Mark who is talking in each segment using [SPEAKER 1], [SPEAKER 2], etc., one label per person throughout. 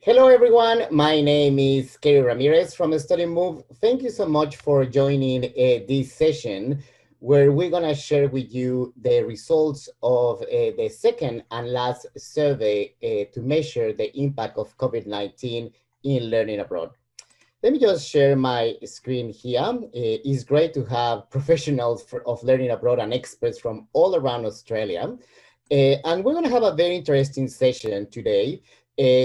[SPEAKER 1] Hello, everyone. My name is Kerry Ramirez from Study Move. Thank you so much for joining this session where we're going to share with you the results of the second and last survey to measure the impact of COVID-19 in learning abroad. Let me just share my screen here. It's great to have professionals of learning abroad and experts from all around Australia. And we're going to have a very interesting session today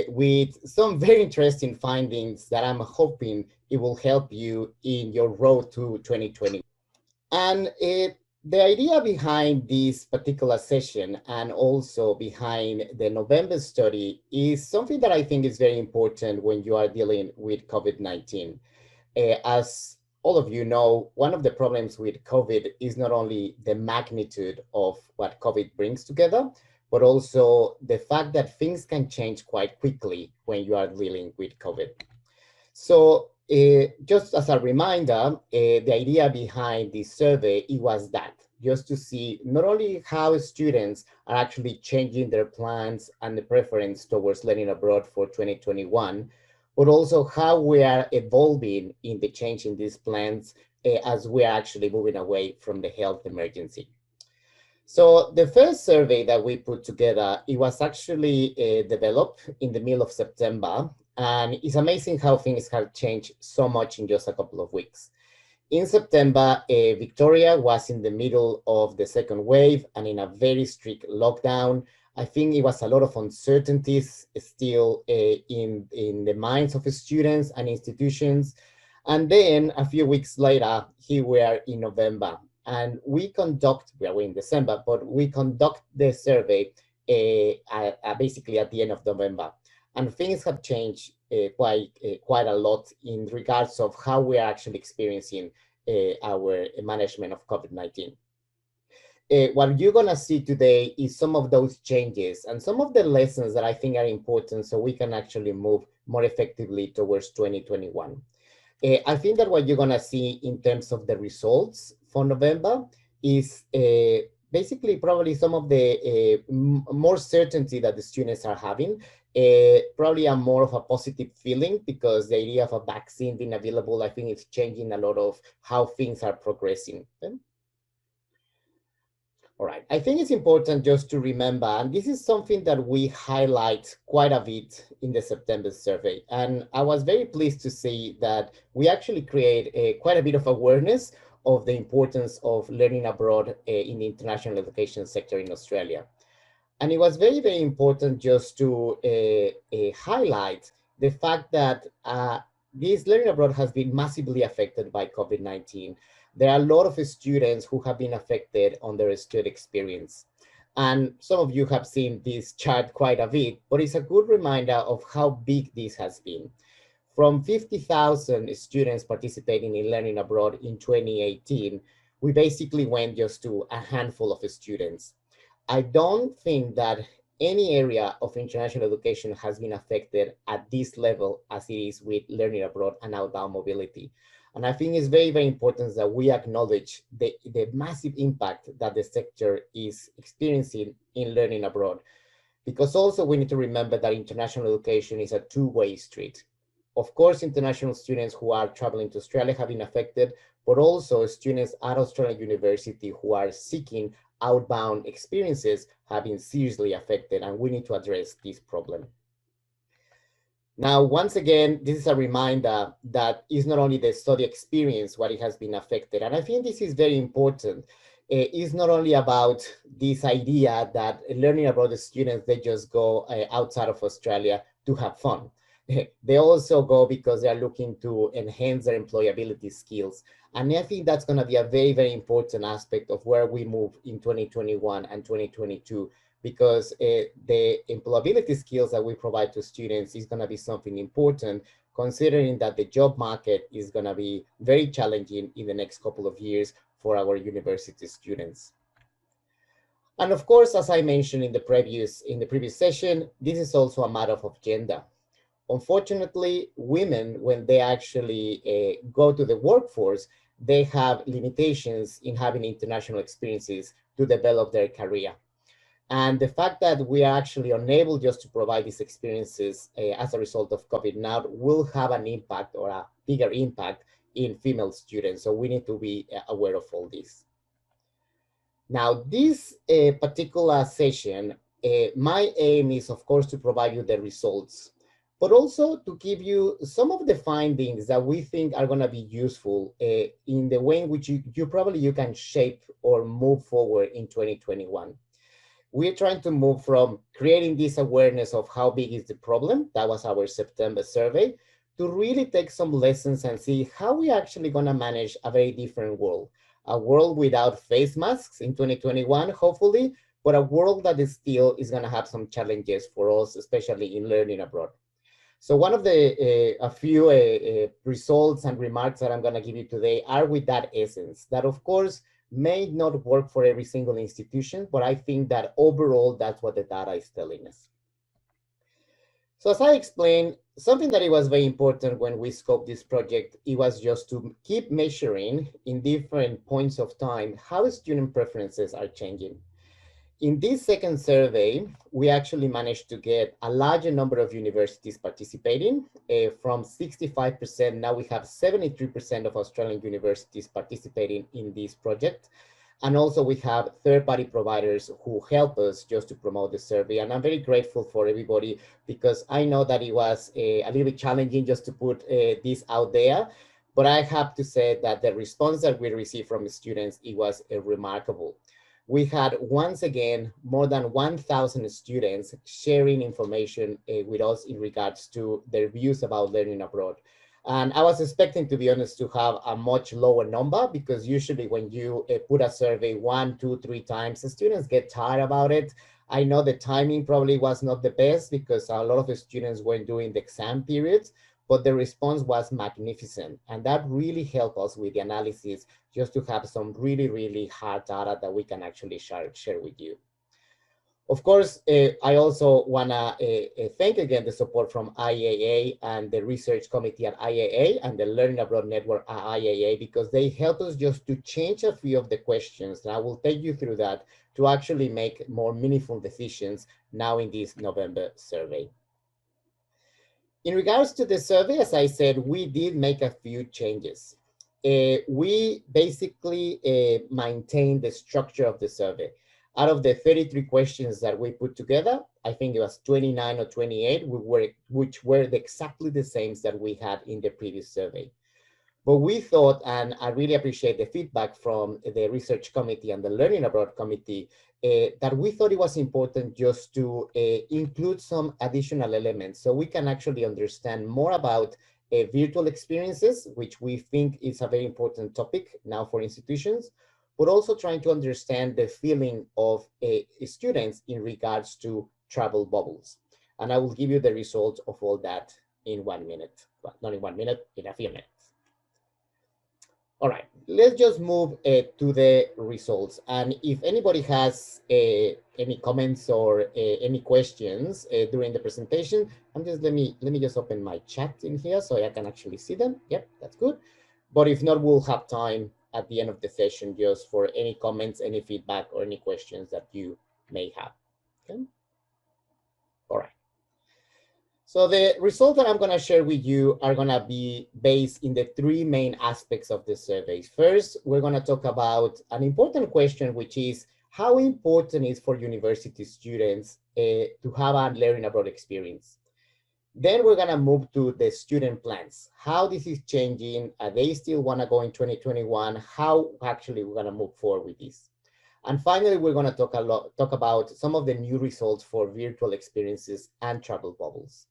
[SPEAKER 1] with some very interesting findings that I'm hoping it will help you in your road to 2020. And the idea behind this particular session and also behind the November study is something that I think is very important when you are dealing with COVID-19. As all of you know, one of the problems with COVID is not only the magnitude of what COVID brings together, but also the fact that things can change quite quickly when you are dealing with COVID. So just as a reminder, the idea behind this survey, it was that just to see not only how students are actually changing their plans and the preference towards learning abroad for 2021, but also how we are evolving in the change in these plans as we are actually moving away from the health emergency. So the first survey that we put together, it was actually developed in the middle of September, and it's amazing how things have changed so much in just a couple of weeks. In September, Victoria was in the middle of the second wave and in a very strict lockdown. I think it was a lot of uncertainties still in the minds of the students and institutions. And then a few weeks later, here we are in November. And we are in December, but we conduct the survey basically at the end of November. And things have changed quite a lot in regards of how we are actually experiencing our management of COVID-19. What you're gonna see today is some of those changes and some of the lessons that I think are important so we can actually move more effectively towards 2021. I think that what you're gonna see in terms of the results for November is basically probably some of the more certainty that the students are having, probably a more of a positive feeling because the idea of a vaccine being available, I think it's changing a lot of how things are progressing. Okay? All right, I think it's important just to remember, and this is something that we highlight quite a bit in the September survey. And I was very pleased to see that we actually create quite a bit of awareness of the importance of learning abroad in the international education sector in Australia. And it was very, very important just to highlight the fact that this learning abroad has been massively affected by COVID-19. There are a lot of students who have been affected on their student experience. And some of you have seen this chart quite a bit, but it's a good reminder of how big this has been. From 50,000 students participating in learning abroad in 2018, we basically went just to a handful of students. I don't think that any area of international education has been affected at this level as it is with learning abroad and outbound mobility. And I think it's very, very important that we acknowledge the massive impact that the sector is experiencing in learning abroad. Because also we need to remember that international education is a two-way street. Of course, international students who are traveling to Australia have been affected, but also students at Australian University who are seeking outbound experiences have been seriously affected, and we need to address this problem. Now, once again, this is a reminder that it's not only the study experience what it has been affected, and I think this is very important. It's not only about this idea that learning abroad the students, they just go outside of Australia to have fun. They also go because they're looking to enhance their employability skills. And I think that's going to be a very, very important aspect of where we move in 2021 and 2022, because the employability skills that we provide to students is going to be something important, considering that the job market is going to be very challenging in the next couple of years for our university students. And of course, as I mentioned in the previous session, this is also a matter of gender. Unfortunately, women, when they actually go to the workforce, they have limitations in having international experiences to develop their career. And the fact that we are actually unable just to provide these experiences as a result of COVID now will have an impact or a bigger impact in female students. So we need to be aware of all this. Now, this particular session, my aim is, of course, to provide you the results, but also to give you some of the findings that we think are going to be useful in the way in which you can shape or move forward in 2021. We're trying to move from creating this awareness of how big is the problem, that was our September survey, to really take some lessons and see how we're actually going to manage a very different world. A world without face masks in 2021, hopefully, but a world that is still is going to have some challenges for us, especially in learning abroad. So one of the a few results and remarks that I'm going to give you today are with that essence, that of course may not work for every single institution, but I think that overall that's what the data is telling us. So as I explained, something that it was very important when we scoped this project, it was just to keep measuring in different points of time how student preferences are changing. In this second survey, we actually managed to get a larger number of universities participating. From 65%, now we have 73% of Australian universities participating in this project. And also we have third-party providers who help us just to promote the survey. And I'm very grateful for everybody because I know that it was a little bit challenging just to put this out there. But I have to say that the response that we received from the students, it was remarkable. We had, once again, more than 1,000 students sharing information with us in regards to their views about learning abroad. And I was expecting, to be honest, to have a much lower number because usually when you put a survey 1, 2, 3 times, the students get tired about it. I know the timing probably was not the best because a lot of the students were during the exam periods, but the response was magnificent. And that really helped us with the analysis just to have some really, really hard data that we can actually share with you. Of course, I also want to thank again the support from IAA and the research committee at IAA and the Learning Abroad Network at IAA, because they help us just to change a few of the questions. And I will take you through that to actually make more meaningful decisions now in this November survey. In regards to the survey, as I said, we did make a few changes. We basically maintained the structure of the survey. Out of the 33 questions that we put together, I think it was 29 or 28, which were exactly the same that we had in the previous survey. But we thought, and I really appreciate the feedback from the research committee and the Learning Abroad committee, that we thought it was important just to include some additional elements so we can actually understand more about virtual experiences, which we think is a very important topic now for institutions, but also trying to understand the feeling of students in regards to travel bubbles. And I will give you the results of all that in 1 minute, well, not in 1 minute, in a few minutes. All right, let's just move to the results. And if anybody has any comments or any questions during the presentation, let me just open my chat in here so I can actually see them. Yep, that's good. But if not, we'll have time at the end of the session just for any comments, any feedback, or any questions that you may have. Okay. All right. So the results that I'm going to share with you are going to be based in the 3 main aspects of the surveys. First, we're going to talk about an important question, which is how important is for university students to have a learning abroad experience. Then we're going to move to the student plans, how this is changing. They still want to go in 2021, how actually we're going to move forward with this. And finally, we're going to talk about some of the new results for virtual experiences and travel bubbles.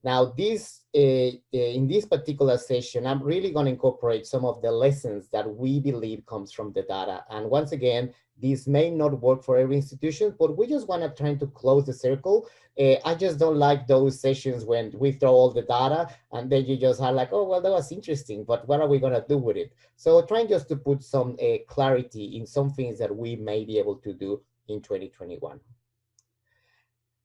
[SPEAKER 1] Now, in this particular session, I'm really going to incorporate some of the lessons that we believe comes from the data. And once again, these may not work for every institution, but we just want to try to close the circle. I just don't like those sessions when we throw all the data and then you just are like, oh, well, that was interesting, but what are we going to do with it? So trying just to put some clarity in some things that we may be able to do in 2021.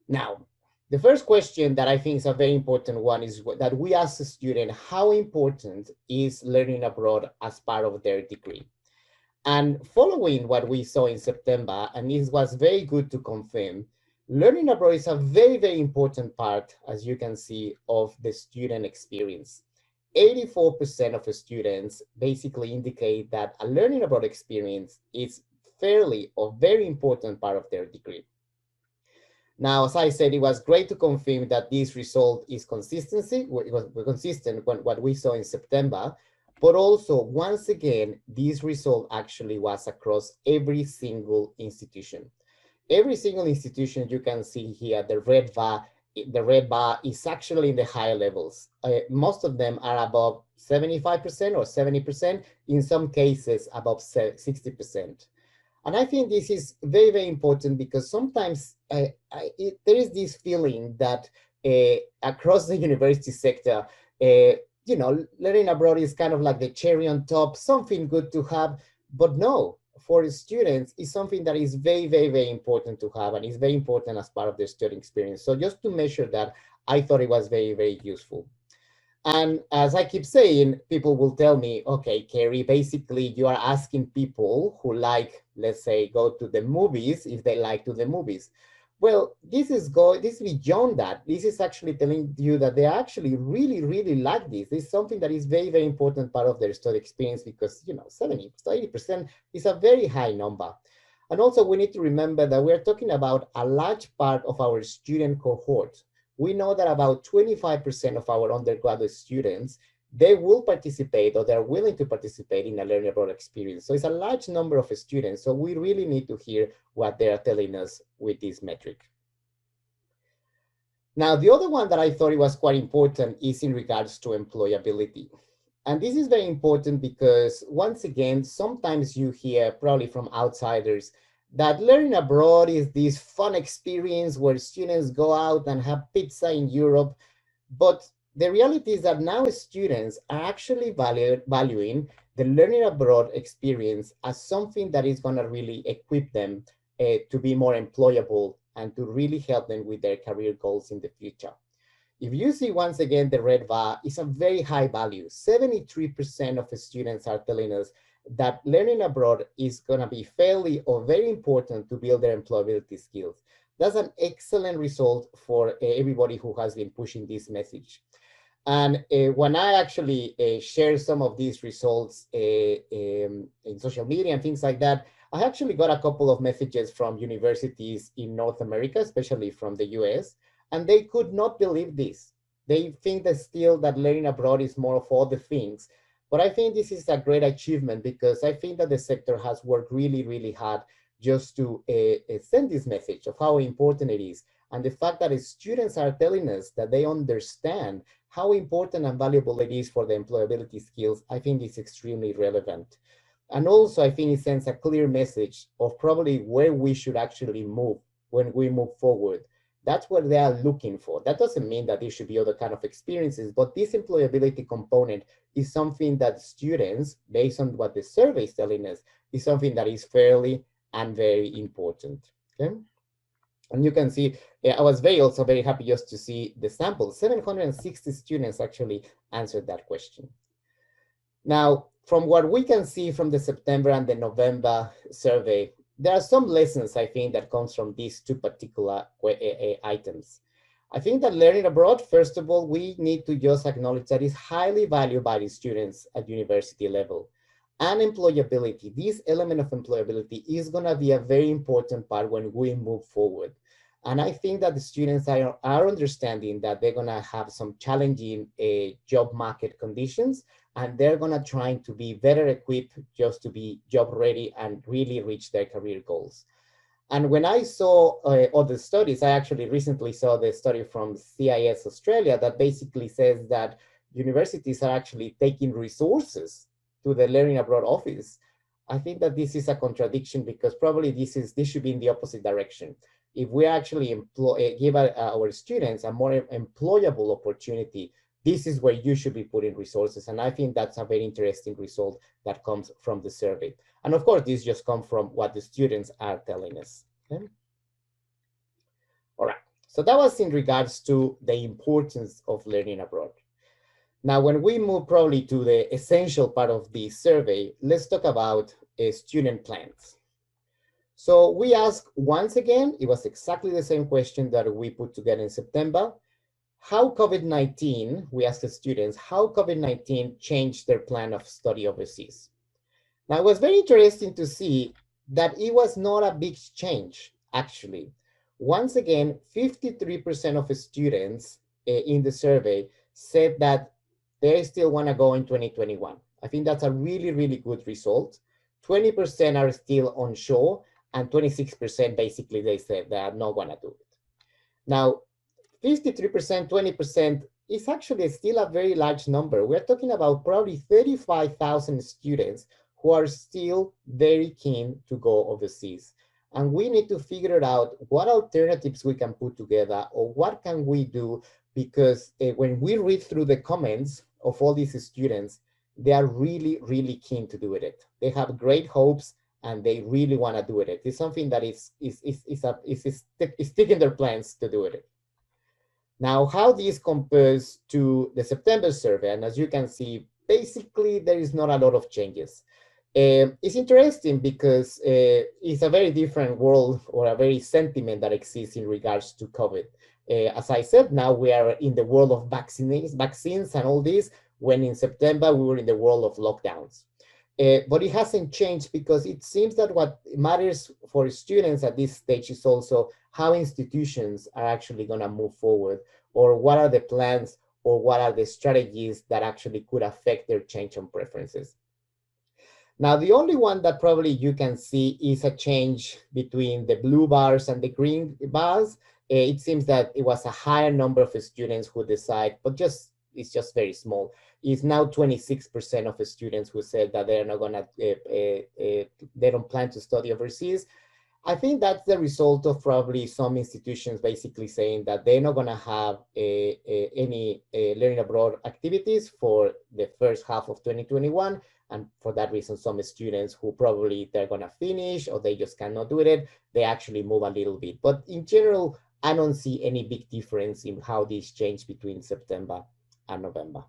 [SPEAKER 1] Now, the first question that I think is a very important one is that we ask the student, how important is learning abroad as part of their degree? And following what we saw in September, and it was very good to confirm, learning abroad is a very, very important part, as you can see, of the student experience. 84% of the students basically indicate that a learning abroad experience is fairly or very important part of their degree. Now, as I said, it was great to confirm that this result is consistency. It was consistent with what we saw in September, but also once again, this result actually was across every single institution. Every single institution you can see here, the red bar is actually in the higher levels. Most of them are above 75% or 70%, in some cases above 60%. And I think this is very, very important because sometimes there is this feeling that across the university sector, learning abroad is kind of like the cherry on top, something good to have. But no, for students, it's something that is very, very, very important to have, and is very important as part of their study experience. So just to measure that, I thought it was very, very useful. And as I keep saying, people will tell me, okay, Kerry, basically you are asking people who like, let's say, go to the movies if they like to the movies. Well, this is beyond that. This is actually telling you that they actually really, really like this. This is something that is very, very important part of their study experience because, 70 to 80% is a very high number. And also we need to remember that we're talking about a large part of our student cohort. We know that about 25% of our undergraduate students, they will participate or they're willing to participate in a learning abroad experience. So it's a large number of students. So we really need to hear what they are telling us with this metric. Now, the other one that I thought it was quite important is in regards to employability. And this is very important because once again, sometimes you hear probably from outsiders that learning abroad is this fun experience where students go out and have pizza in Europe. But the reality is that now students are actually valuing the learning abroad experience as something that is going to really equip them to be more employable and to really help them with their career goals in the future. If you see once again the red bar is a very high value. 73% of the students are telling us that learning abroad is going to be fairly or very important to build their employability skills. That's an excellent result for everybody who has been pushing this message. And when I actually share some of these results in social media and things like that, I actually got a couple of messages from universities in North America, especially from the US, and they could not believe this. They think that still that learning abroad is more of all the things. But I think this is a great achievement because I think that the sector has worked really, really hard just to send this message of how important it is. And the fact that students are telling us that they understand how important and valuable it is for the employability skills, I think is extremely relevant. And also, I think it sends a clear message of probably where we should actually move when we move forward. That's what they are looking for. That doesn't mean that there should be other kind of experiences, but this employability component is something that students, based on what the survey is telling us, is something that is fairly and very important. Okay. And you can see, I was also very happy just to see the sample. 760 students actually answered that question. Now, from what we can see from the September and the November survey, there are some lessons, I think, that comes from these two particular items. I think that learning abroad, first of all, we need to just acknowledge that it's highly valued by the students at university level. And employability, this element of employability is going to be a very important part when we move forward. And I think that the students are understanding that they're going to have some challenging job market conditions, and they're going to try to be better equipped just to be job ready and really reach their career goals. And when I saw other studies, I actually recently saw the study from CIS Australia that basically says that universities are actually taking resources to the learning abroad office. I think that this is a contradiction because probably this should be in the opposite direction. If we actually give our students a more employable opportunity, this is where you should be putting resources. And I think that's a very interesting result that comes from the survey. And of course, this just comes from what the students are telling us. Okay? All right, so that was in regards to the importance of learning abroad. Now, when we move probably to the essential part of the survey, let's talk about student plans. So we asked once again, it was exactly the same question that we put together in September. How COVID-19, we asked the students, how COVID-19 changed their plan of study overseas. Now, it was very interesting to see that it was not a big change, actually. Once again, 53% of the students in the survey said that they still want to go in 2021. I think that's a really, really good result. 20% are still onshore, and 26% basically they said they are not going to do it. Now, 53%, 20% is actually still a very large number. We're talking about probably 35,000 students who are still very keen to go overseas. And we need to figure out what alternatives we can put together or what can we do, because when we read through the comments of all these students, they are really, really keen to do it. They have great hopes and they really want to do it. It's something that is sticking their plans to do it. Now, how this compares to the September survey, and as you can see, basically there is not a lot of changes. It's interesting because it's a very different world or a very sentiment that exists in regards to COVID. As I said, now we are in the world of vaccines and all this, when in September we were in the world of lockdowns. But it hasn't changed because it seems that what matters for students at this stage is also how institutions are actually going to move forward, or what are the plans or what are the strategies that actually could affect their change on preferences. Now, the only one that probably you can see is a change between the blue bars and the green bars. It seems that it was a higher number of students who decide, but it's just very small. It's now 26% of the students who said that they're not gonna, they don't plan to study overseas. I think that's the result of probably some institutions basically saying that they're not gonna have any learning abroad activities for the first half of 2021. And for that reason, some students who probably they're gonna finish or they just cannot do it, they actually move a little bit. But in general, I don't see any big difference in how this changed between September and November.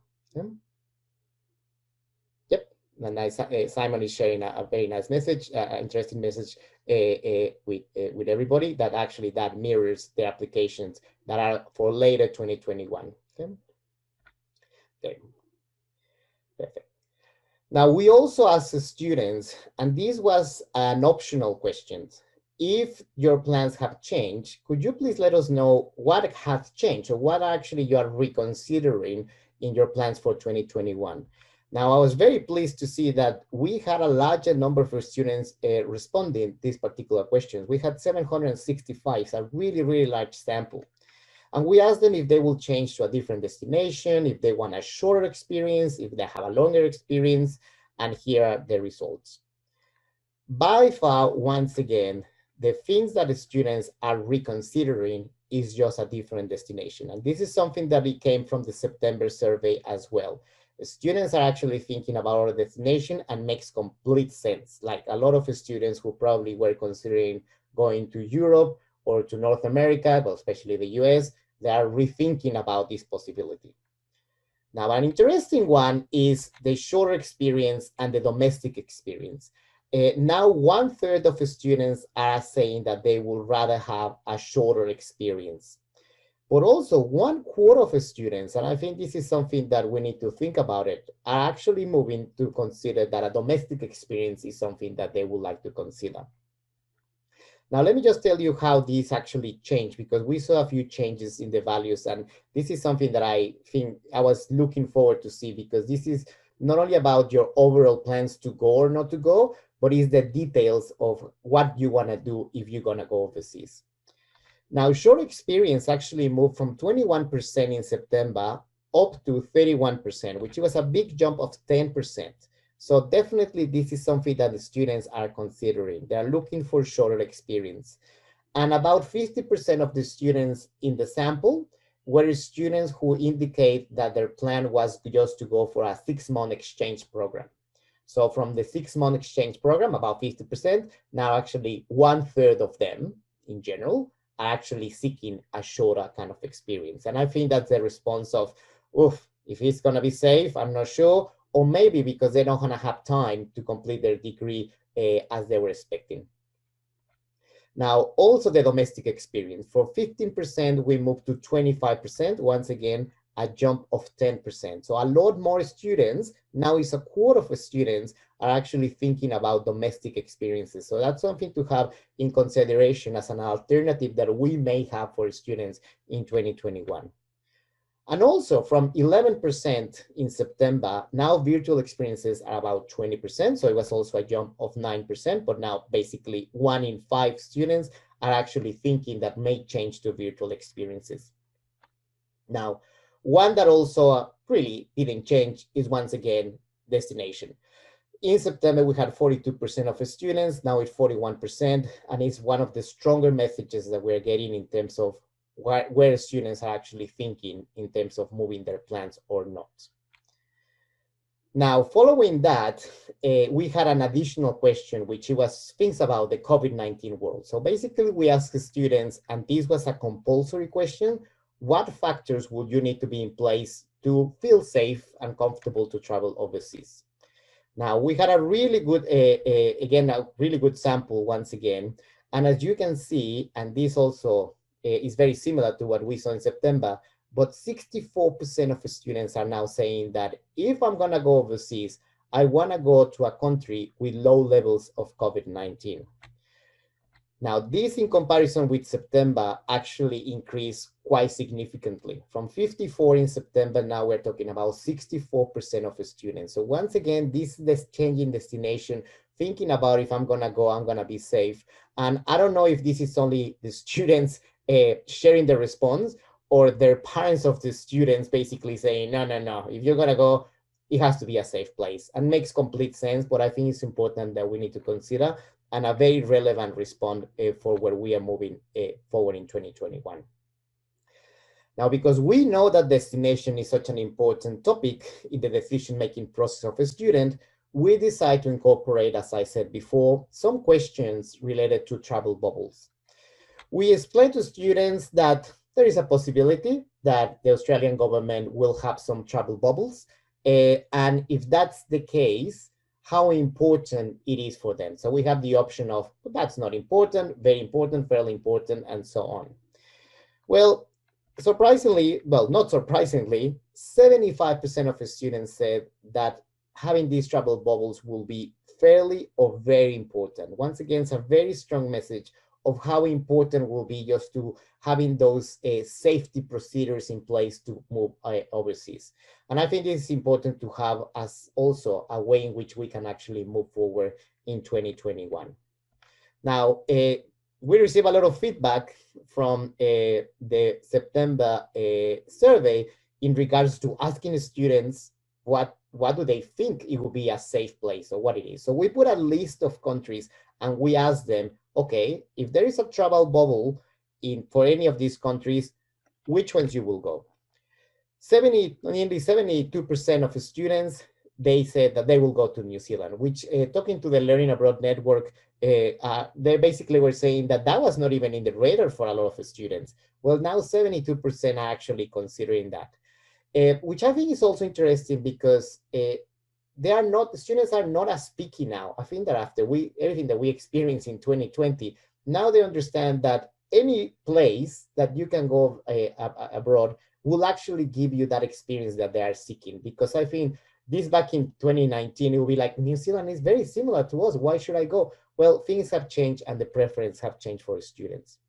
[SPEAKER 1] Yep, and Simon is sharing a very nice message, interesting message with everybody, that actually that mirrors the applications that are for later 2021. Okay, perfect. Now, we also asked the students, and this was an optional question. If your plans have changed, could you please let us know what has changed or what actually you are reconsidering in your plans for 2021? Now, I was very pleased to see that we had a larger number of students responding these particular questions. We had 765, a really, really large sample. And we asked them if they will change to a different destination, if they want a shorter experience, if they have a longer experience, and here are the results. By far, once again, the things that the students are reconsidering is just a different destination. And this is something that came from the September survey as well. The students are actually thinking about our destination, and makes complete sense. Like a lot of students who probably were considering going to Europe or to North America, but especially the US, they are rethinking about this possibility. Now, an interesting one is the shorter experience and the domestic experience. Now, 1/3 of the students are saying that they would rather have a shorter experience. But also 1/4 of the students, and I think this is something that we need to think about it, are actually moving to consider that a domestic experience is something that they would like to consider. Now, let me just tell you how these actually changed, because we saw a few changes in the values, and this is something that I think I was looking forward to see, because this is not only about your overall plans to go or not to go, but it's the details of what you want to do if you're going to go overseas. Now, short experience actually moved from 21% in September up to 31%, which was a big jump of 10%. So definitely this is something that the students are considering. They're looking for shorter experience. And about 50% of the students in the sample were students who indicate that their plan was just to go for a 6-month exchange program. So from the 6-month exchange program, about 50%, now actually 1/3 of them in general are actually seeking a shorter kind of experience. And I think that's the response of, oof, if it's gonna be safe, I'm not sure, or maybe because they don't gonna have time to complete their degree as they were expecting. Now, also the domestic experience. For 15%, we moved to 25%. Once again, a jump of 10%. So a lot more students, now it's a quarter of students are actually thinking about domestic experiences. So that's something to have in consideration as an alternative that we may have for students in 2021. And also from 11% in September, now virtual experiences are about 20%. So it was also a jump of 9%, but now basically 1 in 5 students are actually thinking that may change to virtual experiences. Now, one that also really didn't change is once again, destination. In September, we had 42% of students, now it's 41%, and it's one of the stronger messages that we're getting in terms of where students are actually thinking in terms of moving their plans or not. Now, following that, we had an additional question, which was things about the COVID-19 world. So basically, we asked students, and this was a compulsory question, what factors would you need to be in place to feel safe and comfortable to travel overseas? Now, we had a really good, again, a really good sample once again. And as you can see, and this also is very similar to what we saw in September, but 64% of students are now saying that if I'm gonna go overseas, I wanna go to a country with low levels of COVID-19. Now, this in comparison with September actually increased quite significantly. From 54 in September, now we're talking about 64% of students. So once again, this is the changing destination, thinking about if I'm gonna go, I'm gonna be safe. And I don't know if this is only the students sharing the response or their parents of the students basically saying, no, no, no, if you're gonna go, it has to be a safe place, and makes complete sense. But I think it's important that we need to consider and a very relevant response for where we are moving forward in 2021. Now, because we know that destination is such an important topic in the decision-making process of a student, we decide to incorporate, as I said before, some questions related to travel bubbles. We explain to students that there is a possibility that the Australian government will have some travel bubbles. And if that's the case, how important it is for them. So we have the option of, that's not important, very important, fairly important, and so on. Well, surprisingly, well, not surprisingly, 75% of the students said that having these travel bubbles will be fairly or very important. Once again, it's a very strong message of how important it will be just to having those safety procedures in place to move overseas. And I think it's important to have as also a way in which we can actually move forward in 2021. Now, we receive a lot of feedback from the September survey in regards to asking students what do they think it will be a safe place or what it is. So we put a list of countries and we asked them, okay, if there is a travel bubble for any of these countries, which ones you will go? Nearly 72% of students, they said that they will go to New Zealand, which talking to the Learning Abroad Network, they basically were saying that that was not even in the radar for a lot of students. Well, now 72% are actually considering that, which I think is also interesting because students are not as picky now. I think that after everything that we experienced in 2020, now they understand that any place that you can go abroad will actually give you that experience that they are seeking. Because I think this back in 2019, it will be like, New Zealand is very similar to us. Why should I go? Well, things have changed and the preference have changed for students.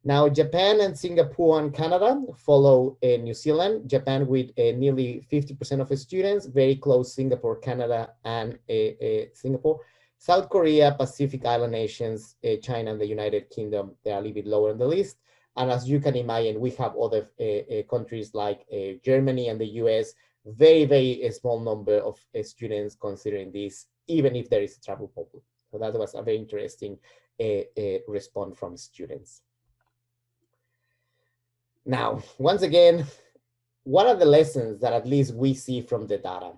[SPEAKER 1] Now, Japan and Singapore and Canada follow New Zealand. Japan with nearly 50% of students, very close Singapore, Canada, and Singapore. South Korea, Pacific Island nations, China and the United Kingdom, they are a little bit lower on the list. And as you can imagine, we have other countries like Germany and the US, very, very small number of students considering this, even if there is a travel bubble. So that was a very interesting response from students. Now, once again, what are the lessons that at least we see from the data?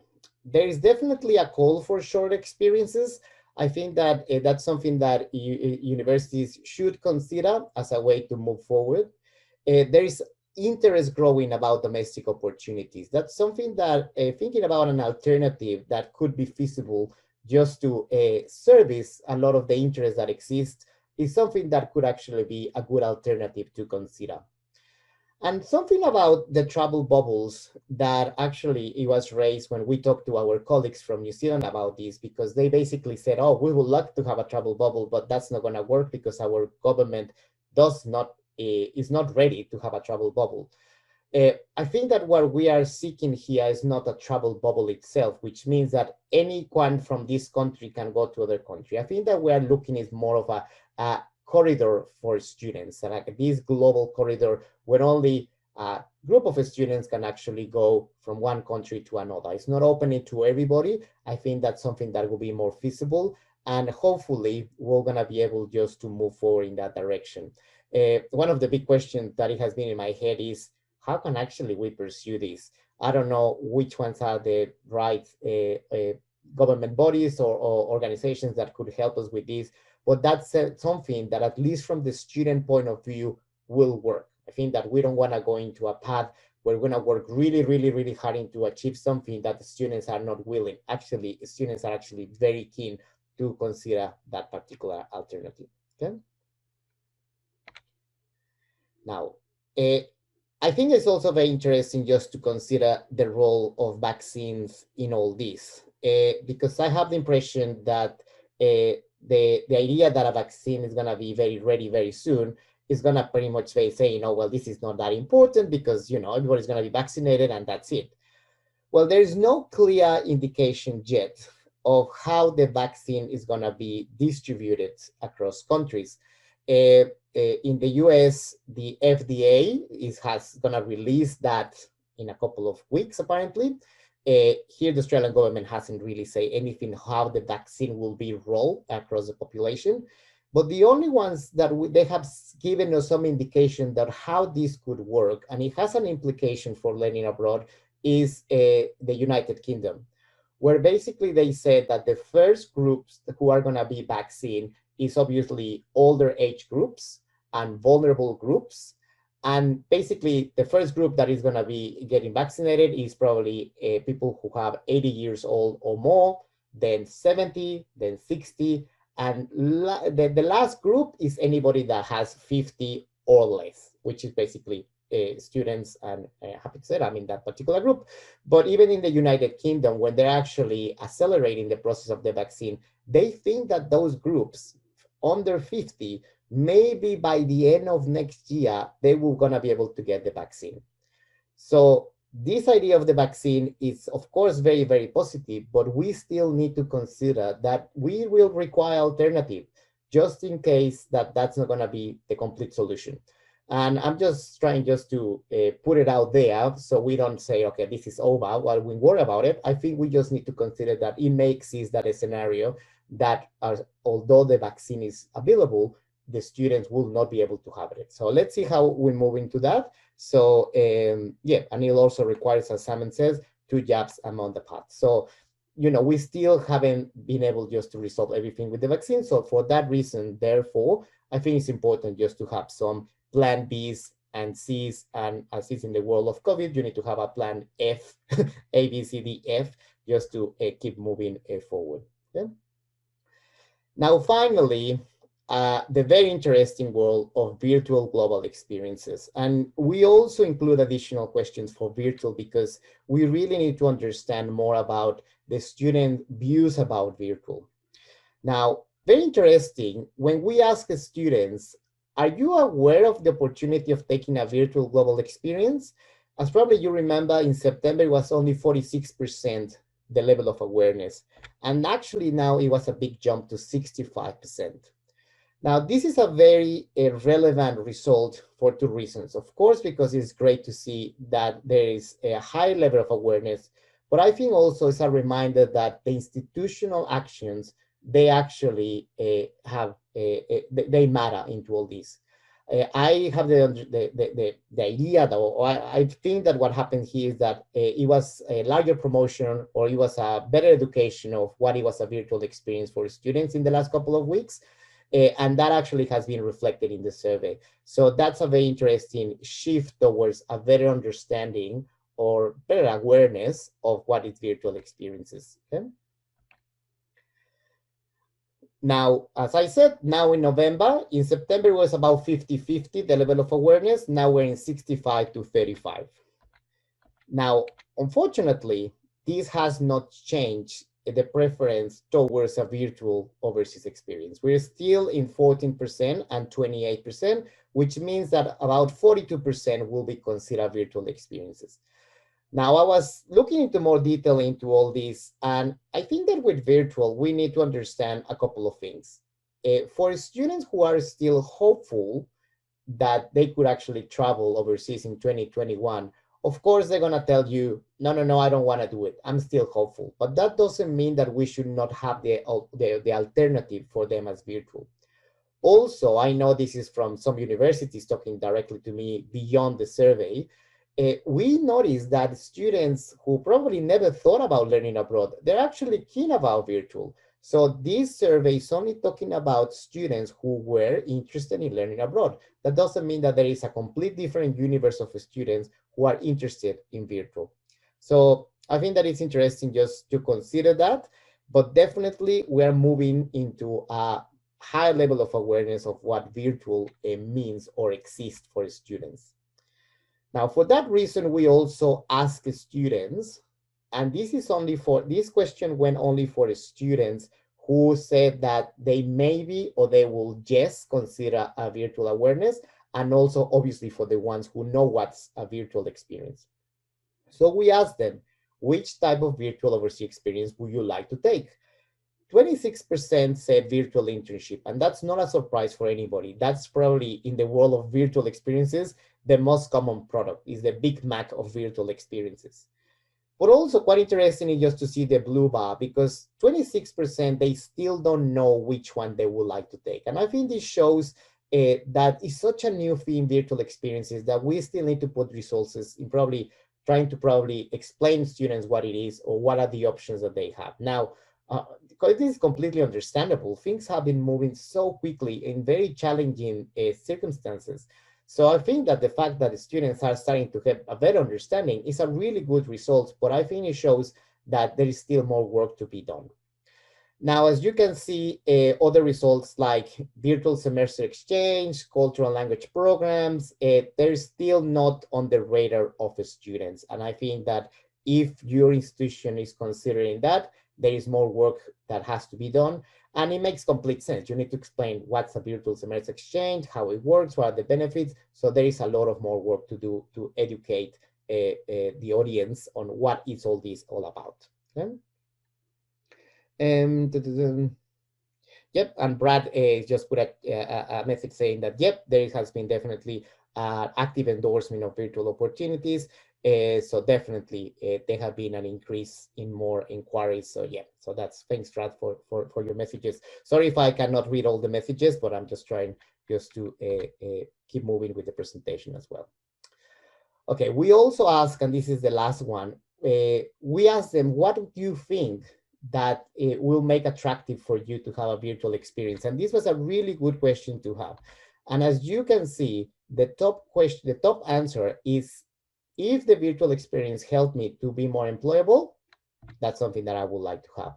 [SPEAKER 1] There is definitely a call for short experiences. I think that that's something that universities should consider as a way to move forward. There is interest growing about domestic opportunities. That's something that thinking about an alternative that could be feasible just to service a lot of the interest that exists is something that could actually be a good alternative to consider. And something about the travel bubbles that actually it was raised when we talked to our colleagues from New Zealand about this, because they basically said, oh, we would like to have a travel bubble, but that's not going to work because our government does not is not ready to have a travel bubble. I think that what we are seeking here is not a travel bubble itself, which means that anyone from this country can go to other country. I think that we are looking is more of a corridor for students, and like this global corridor where only a group of students can actually go from one country to another. It's not opening to everybody. I think that's something that will be more feasible, and hopefully we're gonna be able just to move forward in that direction. One of the big questions that it has been in my head is how can actually we pursue this? I don't know which ones are the right government bodies or organizations that could help us with this, but that's something that at least from the student point of view will work. I think that we don't want to go into a path where we're going to work really, really, really hard to achieve something that the students are not willing. Actually, students are actually very keen to consider that particular alternative. Okay. Now, uh, I think it's also very interesting just to consider the role of vaccines in all this, because I have the impression that the idea that a vaccine is going to be very ready very soon is going to pretty much say, well, this is not that important because, everybody's going to be vaccinated and that's it. Well, there is no clear indication yet of how the vaccine is going to be distributed across countries. In the US, the FDA has going to release that in a couple of weeks, apparently. Here, the Australian government hasn't really said anything how the vaccine will be rolled across the population. But the only ones that they have given us some indication that how this could work, and it has an implication for learning abroad, is the United Kingdom, where basically they said that the first groups who are going to be vaccinated is obviously older age groups and vulnerable groups. And basically, the first group that is going to be getting vaccinated is probably people who have 80 years old or more, then 70, then 60. And the last group is anybody that has 50 or less, which is basically students and happy to say I'm in that particular group. But even in the United Kingdom, when they're actually accelerating the process of the vaccine, they think that those groups under 50, maybe by the end of next year, they will gonna be able to get the vaccine. So this idea of the vaccine is, of course, very, very positive, but we still need to consider that we will require alternative just in case that that's not gonna be the complete solution. And I'm just trying just to put it out there so we don't say, okay, this is over while we worry about it. I think we just need to consider that it may exist that a scenario that although the vaccine is available, the students will not be able to have it. So let's see how we move into that. So yeah, and it also requires, as Simon says, 2 jabs among the path. So, we still haven't been able just to resolve everything with the vaccine. So for that reason, therefore, I think it's important just to have some plan Bs and Cs, and as is in the world of COVID, you need to have a plan F, A, B, C, D, F, just to keep moving forward. Okay? Now, finally, the very interesting world of virtual global experiences. And we also include additional questions for virtual because we really need to understand more about the student views about virtual. Now, very interesting, when we ask the students, are you aware of the opportunity of taking a virtual global experience? As probably you remember, in September, it was only 46% the level of awareness. And actually now it was a big jump to 65%. Now, this is a very relevant result for 2 reasons. Of course, because it's great to see that there is a high level of awareness, but I think also it's a reminder that the institutional actions, they actually they matter into all this. I have the idea, though, I think that what happened here is that it was a larger promotion, or it was a better education of what it was a virtual experience for students in the last couple of weeks. And that actually has been reflected in the survey. So that's a very interesting shift towards a better understanding or better awareness of what is virtual experiences. Okay? Now, as I said, now in November, in September it was about 50-50, the level of awareness. Now we're in 65 to 35. Now, unfortunately, this has not changed the preference towards a virtual overseas experience. We're still in 14% and 28%, which means that about 42% will be considered virtual experiences. Now, I was looking into more detail into all this, and I think that with virtual, we need to understand a couple of things. For students who are still hopeful that they could actually travel overseas in 2021, of course, they're going to tell you, no, no, no, I don't want to do it. I'm still hopeful. But that doesn't mean that we should not have the alternative for them as virtual. Also, I know this is from some universities talking directly to me beyond the survey. We noticed that students who probably never thought about learning abroad, they're actually keen about virtual. So this survey is only talking about students who were interested in learning abroad. That doesn't mean that there is a complete different universe of students who are interested in virtual. So I think that it's interesting just to consider that, but definitely we are moving into a high level of awareness of what virtual means or exists for students. Now, for that reason, we also ask students, and this question went only for the students who said that they maybe or they will just consider a virtual awareness, and also obviously for the ones who know what's a virtual experience. So we asked them, which type of virtual overseas experience would you like to take? 26% said virtual internship, and that's not a surprise for anybody. That's probably in the world of virtual experiences, the most common product is the Big Mac of virtual experiences. But also quite interesting is just to see the blue bar because 26%, they still don't know which one they would like to take. And I think this shows that it's such a new thing, virtual experiences, that we still need to put resources in probably trying to probably explain to students what it is or what are the options that they have. Now, because this is completely understandable. Things have been moving so quickly in very challenging circumstances. So I think that the fact that the students are starting to have a better understanding is a really good result, but I think it shows that there is still more work to be done. Now, as you can see, other results like virtual semester exchange, cultural language programs, they're still not on the radar of the students. And I think that if your institution is considering that, there is more work that has to be done. And it makes complete sense. You need to explain what's a virtual semester exchange, how it works, what are the benefits. So there is a lot of more work to do to educate the audience on what is all this all about. Okay? Yep, and Brad just put a message saying that, yep, there has been definitely active endorsement of virtual opportunities. So definitely there have been an increase in more inquiries. So yeah, so that's thanks, Brad, for your messages. Sorry if I cannot read all the messages, but I'm just trying just to keep moving with the presentation as well. Okay, we also ask, and this is the last one, we ask them, what do you think that it will make attractive for you to have a virtual experience? And this was a really good question to have. And as you can see, the top answer is, if the virtual experience helped me to be more employable, that's something that I would like to have.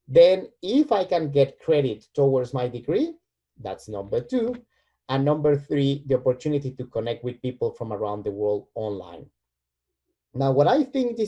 [SPEAKER 1] Then if I can get credit towards my degree, that's number 2. And number 3, the opportunity to connect with people from around the world online. Now, what I think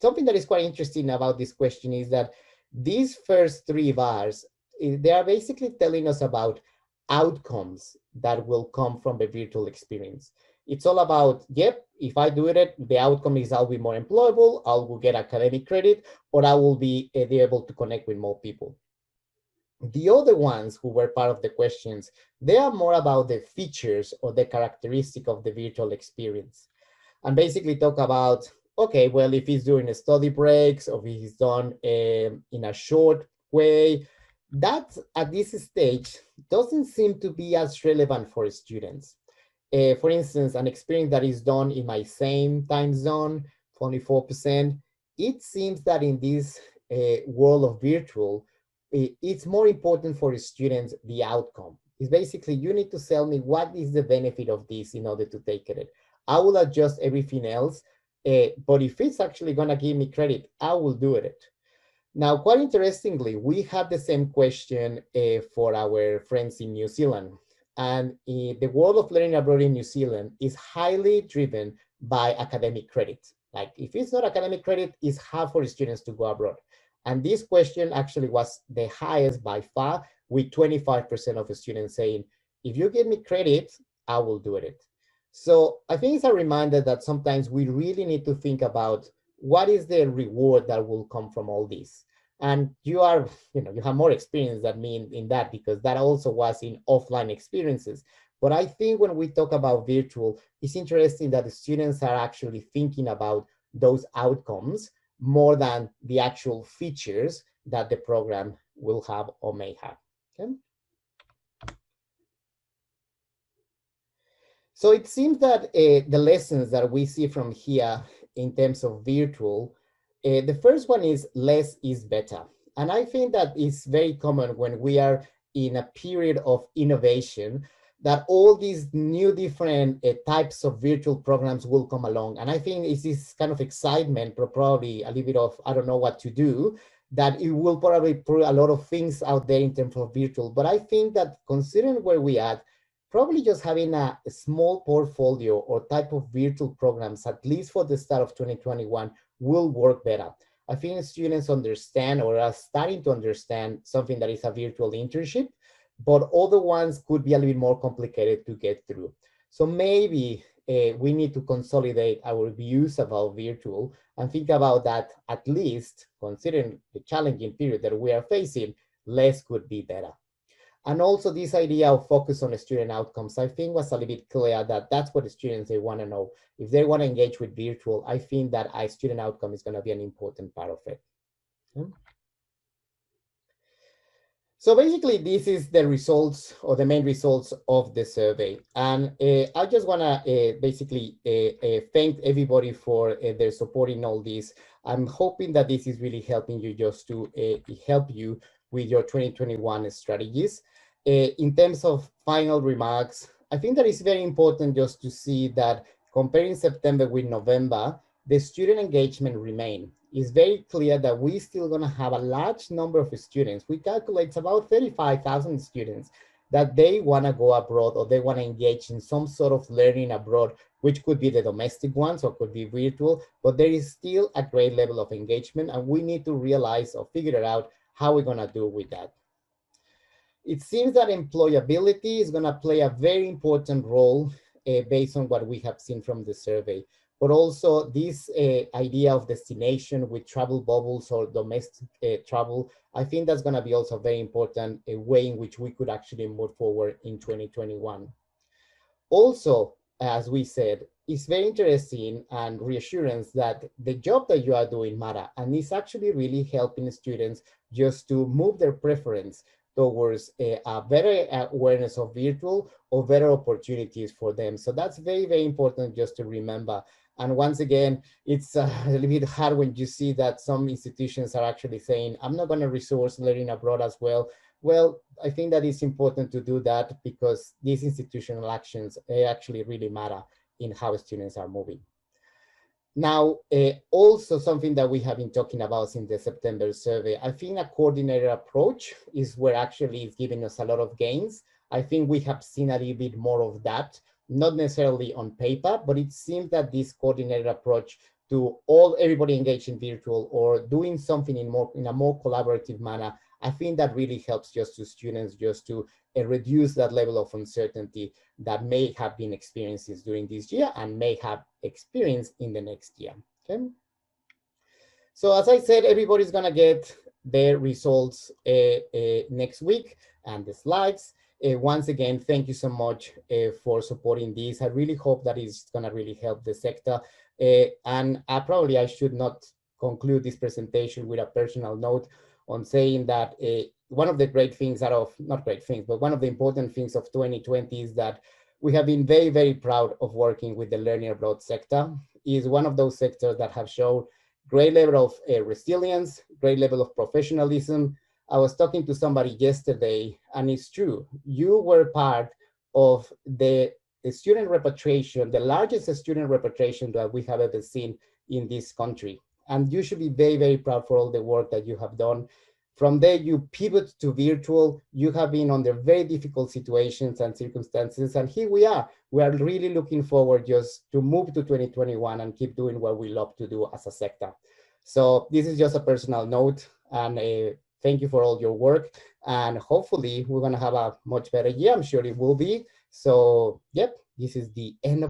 [SPEAKER 1] something that is quite interesting about this question is that these first 3 bars, they are basically telling us about outcomes that will come from the virtual experience. It's all about, yep, if I do it, the outcome is I'll be more employable, I will get academic credit, or I will be able to connect with more people. The other ones who were part of the questions, they are more about the features or the characteristic of the virtual experience. And basically talk about, okay, well, if he's doing study breaks or if he's done in a short way, that at this stage doesn't seem to be as relevant for students. For instance, an experience that is done in my same time zone, 24%, it seems that in this world of virtual, it's more important for the students, the outcome. It's basically, you need to tell me what is the benefit of this in order to take it. I will adjust everything else, but if it's actually gonna give me credit, I will do it. Now, quite interestingly, we had the same question for our friends in New Zealand. And the world of learning abroad in New Zealand is highly driven by academic credit. Like if it's not academic credit, it's hard for students to go abroad. And this question actually was the highest by far, with 25% of the students saying, if you give me credit, I will do it. So I think it's a reminder that sometimes we really need to think about what is the reward that will come from all this. And you are, you have more experience than me in that, because that also was in offline experiences. But I think when we talk about virtual, it's interesting that the students are actually thinking about those outcomes more than the actual features that the program will have or may have. Okay? So it seems that the lessons that we see from here in terms of virtual, the first one is less is better. And I think that is very common when we are in a period of innovation, that all these new different types of virtual programs will come along. And I think it's this kind of excitement, but probably a little bit of, I don't know what to do, that it will probably put a lot of things out there in terms of virtual. But I think that considering where we are, probably just having a small portfolio or type of virtual programs, at least for the start of 2021, will work better. I think students understand or are starting to understand something that is a virtual internship, but other ones could be a little bit more complicated to get through. So maybe we need to consolidate our views about virtual and think about that, at least considering the challenging period that we are facing, less could be better. And also this idea of focus on the student outcomes, I think was a little bit clear that that's what the students, they want to know. If they want to engage with virtual, I think that a student outcome is going to be an important part of it. Okay. So basically, this is the results or the main results of the survey. And I just want to basically thank everybody for their support in all this. I'm hoping that this is really helping you just to help you with your 2021 strategies. In terms of final remarks, I think that it's very important just to see that comparing September with November, the student engagement remain. It's very clear that we're still going to have a large number of students. We calculate about 35,000 students that they want to go abroad or they want to engage in some sort of learning abroad, which could be the domestic ones or could be virtual, but there is still a great level of engagement, and we need to realize or figure out how we're going to do with that. It seems that employability is going to play a very important role based on what we have seen from the survey. But also this idea of destination with travel bubbles or domestic travel, I think that's going to be also very important, a way in which we could actually move forward in 2021. Also, as we said, it's very interesting and reassurance that the job that you are doing matter, and it's actually really helping students just to move their preference towards a better awareness of virtual or better opportunities for them. So that's very, very important just to remember. And once again, it's a little bit hard when you see that some institutions are actually saying, I'm not going to resource learning abroad as well. Well, I think that it's important to do that because these institutional actions actually really matter in how students are moving. Now, also something that we have been talking about since the September survey, I think a coordinated approach is where actually it's giving us a lot of gains. I think we have seen a little bit more of that, not necessarily on paper, but it seems that this coordinated approach to everybody engaged in virtual or doing something in a more collaborative manner, I think that really helps just to students just to reduce that level of uncertainty that may have been experienced during this year and may have experienced in the next year. Okay. So as I said, everybody's gonna get their results next week and the slides. Once again, thank you so much for supporting this. I really hope that it's gonna really help the sector. And I should not conclude this presentation with a personal note on saying that one of the great things not great things, but one of the important things of 2020 is that we have been very, very proud of working with the learning abroad sector. It is one of those sectors that have shown great level of resilience, great level of professionalism. I was talking to somebody yesterday, and it's true. You were part of the student repatriation, the largest student repatriation that we have ever seen in this country. And you should be very, very proud for all the work that you have done. From there, you pivot to virtual. You have been under very difficult situations and circumstances. And here we are. We are really looking forward just to move to 2021 and keep doing what we love to do as a sector. So this is just a personal note. And thank you for all your work. And hopefully we're going to have a much better year. I'm sure it will be. So, yep, this is the end of